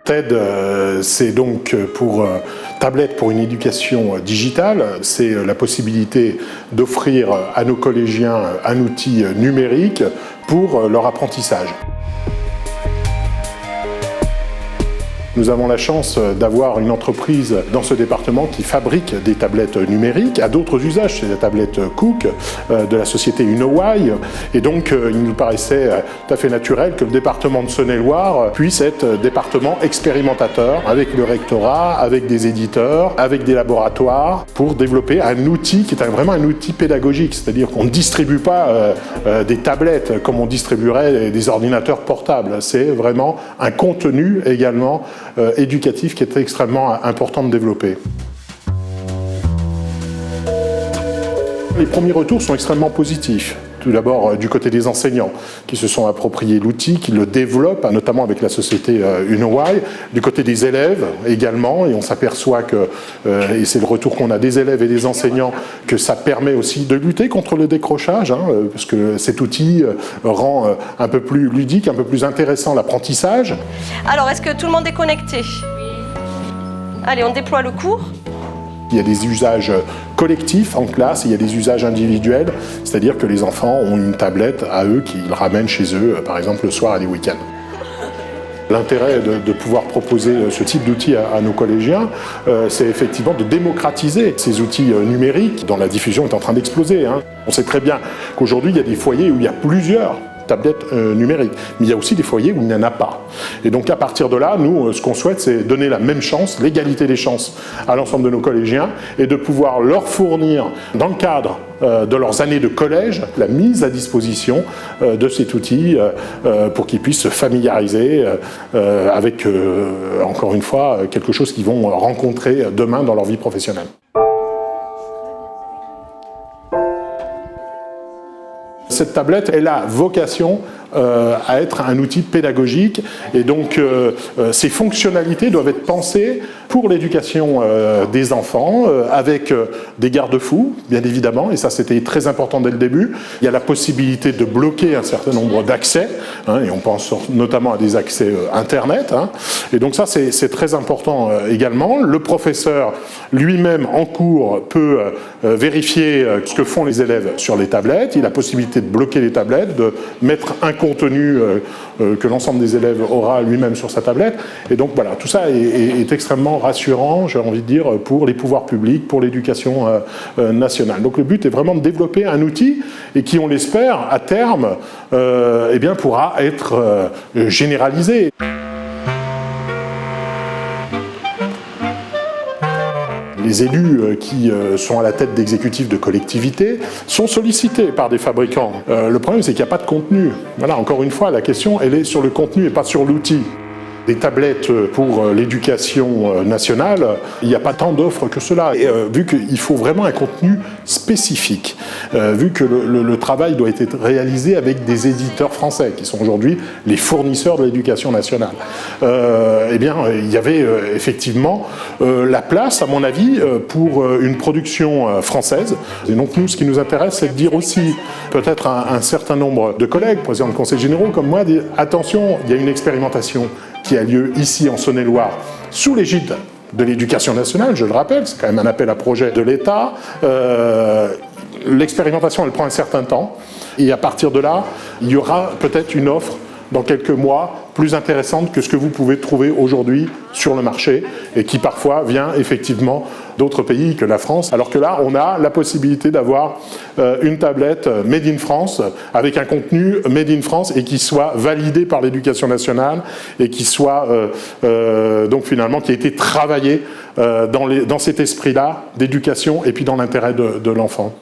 TED, c'est donc pour tablette pour une éducation digitale, c'est la possibilité d'offrir à nos collégiens un outil numérique pour leur apprentissage. Nous avons la chance d'avoir une entreprise dans ce département qui fabrique des tablettes numériques à d'autres usages. C'est la tablette Cook de la société Unowai. Et donc, il nous paraissait tout à fait naturel que le département de Saône-et-Loire puisse être département expérimentateur avec le rectorat, avec des éditeurs, avec des laboratoires pour développer un outil qui est vraiment un outil pédagogique. C'est-à-dire qu'on ne distribue pas des tablettes comme on distribuerait des ordinateurs portables. C'est vraiment un contenu également éducatif qui est extrêmement important de développer. Les premiers retours sont extrêmement positifs. Tout d'abord du côté des enseignants qui se sont appropriés l'outil, qui le développent, notamment avec la société Unowai. Du côté des élèves également, et on s'aperçoit que, et c'est le retour qu'on a des élèves et des enseignants, que ça permet aussi de lutter contre le décrochage, parce que cet outil rend un peu plus ludique, un peu plus intéressant l'apprentissage. Alors, est-ce que tout le monde est connecté? Allez, on déploie le cours. Il y a des usages collectifs en classe, et il y a des usages individuels, c'est-à-dire que les enfants ont une tablette à eux qu'ils ramènent chez eux, par exemple le soir et les week-ends. L'intérêt de pouvoir proposer ce type d'outils à nos collégiens, c'est effectivement de démocratiser ces outils numériques dont la diffusion est en train d'exploser. On sait très bien qu'aujourd'hui, il y a des foyers où il y a plusieurs tablettes numériques, mais il y a aussi des foyers où il n'y en a pas. Et donc à partir de là, nous, ce qu'on souhaite, c'est donner la même chance, l'égalité des chances à l'ensemble de nos collégiens et de pouvoir leur fournir, dans le cadre de leurs années de collège, la mise à disposition de cet outil pour qu'ils puissent se familiariser avec, encore une fois, quelque chose qu'ils vont rencontrer demain dans leur vie professionnelle. Cette tablette, elle a vocation à être un outil pédagogique et donc ces fonctionnalités doivent être pensées pour l'éducation des enfants avec des garde-fous, bien évidemment, et ça c'était très important dès le début. Il y a la possibilité de bloquer un certain nombre d'accès, et on pense notamment à des accès Internet, et donc ça c'est très important également. Le professeur lui-même en cours peut vérifier ce que font les élèves sur les tablettes, il a la possibilité de bloquer les tablettes, de mettre un contenu que l'ensemble des élèves aura lui-même sur sa tablette. Et donc voilà, tout ça est extrêmement rassurant, j'ai envie de dire, pour les pouvoirs publics, pour l'éducation nationale. Donc le but est vraiment de développer un outil et qui, on l'espère, à terme, eh bien, pourra être généralisé. Les élus qui sont à la tête d'exécutifs de collectivités sont sollicités par des fabricants. Le problème, c'est qu'il n'y a pas de contenu. Voilà, encore une fois, la question, elle est sur le contenu et pas sur l'outil. Des tablettes pour l'éducation nationale, il n'y a pas tant d'offres que cela. Et, vu qu'il faut vraiment un contenu spécifique, vu que le travail doit être réalisé avec des éditeurs français, qui sont aujourd'hui les fournisseurs de l'éducation nationale, eh bien, il y avait effectivement la place, à mon avis, pour une production française. Et donc nous, ce qui nous intéresse, c'est de dire aussi, peut-être à un certain nombre de collègues, présidents de conseils généraux comme moi, dire, attention, il y a une expérimentation qui a lieu ici en Saône-et-Loire, sous l'égide de l'éducation nationale, je le rappelle, c'est quand même un appel à projet de l'État. L'expérimentation, elle prend un certain temps, et à partir de là, il y aura peut-être une offre dans quelques mois plus intéressante que ce que vous pouvez trouver aujourd'hui sur le marché, et qui parfois vient effectivement d'autres pays que la France, alors que là, on a la possibilité d'avoir une tablette made in France, avec un contenu made in France, et qui soit validé par l'éducation nationale, et qui soit, donc finalement, qui a été travaillé dans cet esprit-là d'éducation, et puis dans l'intérêt de l'enfant.